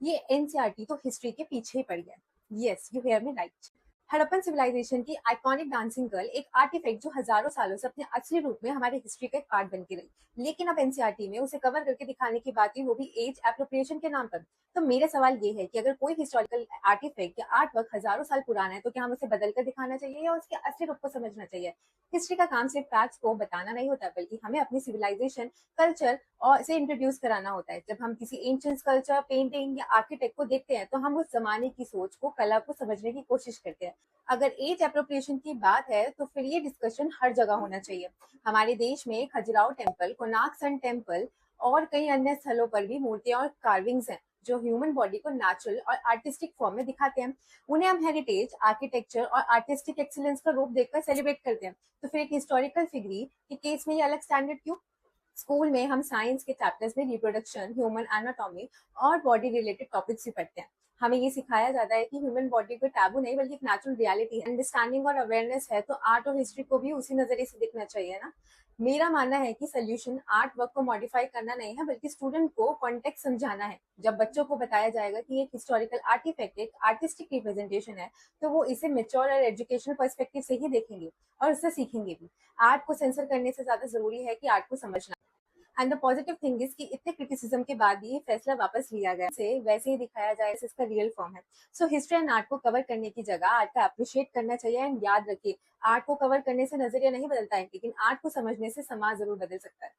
ये एनसीईआरटी तो हिस्ट्री के पीछे ही पड़ गया। Yes, you hear me right. Harappan civilization की आइकॉनिक डांसिंग गर्ल एक आर्टिफैक्ट जो हजारों सालों से अपने असली रूप में हमारे हिस्ट्री का एक पार्ट बन के रही, लेकिन अब एनसीईआरटी में उसे कवर करके दिखाने की बात हुई, वो भी एज एप्रोप्रिएशन के नाम पर। तो मेरा सवाल ये है कि अगर कोई हिस्टोरिकल आर्टिफैक्ट या आर्ट वर्क हजारों साल पुराना है तो क्या हमें उसे बदल कर दिखाना चाहिए या उसके असली रूप को समझना चाहिए? हिस्ट्री का काम सिर्फ फैक्ट्स को बताना नहीं होता, बल्कि हमें अपनी सिविलाइजेशन, कल्चर और से इंट्रोड्यूस कराना होता है। जब हम किसी एंशियंट कल्चर, पेंटिंग या आर्किटेक्ट को देखते हैं तो हम उस जमाने की सोच को, कला को समझने की कोशिश करते हैं। अगर एज अप्रोप्रिएशन की बात है तो फिर ये डिस्कशन हर जगह होना चाहिए। हमारे देश में Khajuraho temple, Konark sun temple और कई अन्य स्थलों पर भी मूर्तियां और कार्विंग्स हैं जो ह्यूमन बॉडी को नेचुरल और आर्टिस्टिक फॉर्म में दिखाते हैं। उन्हें हम हेरिटेज, आर्किटेक्चर और आर्टिस्टिक एक्सीलेंस का रूप देखकर सेलिब्रेट करते हैं। तो फिर एक हिस्टोरिकल फिगर के केस में ये अलग स्टैंडर्ड क्यों? स्कूल में हम साइंस के चैप्टर्स में रिप्रोडक्शन, ह्यूमन एनाटॉमी और बॉडी रिलेटेड टॉपिक्स भी पढ़ते हैं। हमें ये सिखाया जाता है कि ह्यूमन बॉडी को टैबू नहीं बल्कि एक नेचुरल रियलिटी है। अंडरस्टैंडिंग और अवेयरनेस है तो आर्ट और हिस्ट्री को भी उसी नजरिए से देखना चाहिए ना। मेरा मानना है कि सोल्यूशन आर्ट वर्क को मॉडिफाई करना नहीं है, बल्कि स्टूडेंट को कॉन्टेक्स्ट समझाना है। जब बच्चों को बताया जाएगा कि एक हिस्टोरिकल आर्टिफैक्ट एक आर्टिस्टिक रिप्रेजेंटेशन है, तो वो इसे मेच्योर और एजुकेशनल पर्सपेक्टिव से ही देखेंगे और उससे सीखेंगे भी। आर्ट को सेंसर करने से ज्यादा जरूरी है कि आर्ट को समझना। And the positive thing is कि इतने क्रिटिसिज्म के बाद ये फैसला वापस लिया गया, से वैसे ही दिखाया जाए जैसे इसका रियल फॉर्म है। सो हिस्ट्री एंड आर्ट को कवर करने की जगह आर्ट का अप्रिशिएट करना चाहिए। एंड याद रखिए, आर्ट को कवर करने से नजरिया नहीं बदलता है, लेकिन आर्ट को समझने से समाज जरूर बदल सकता है।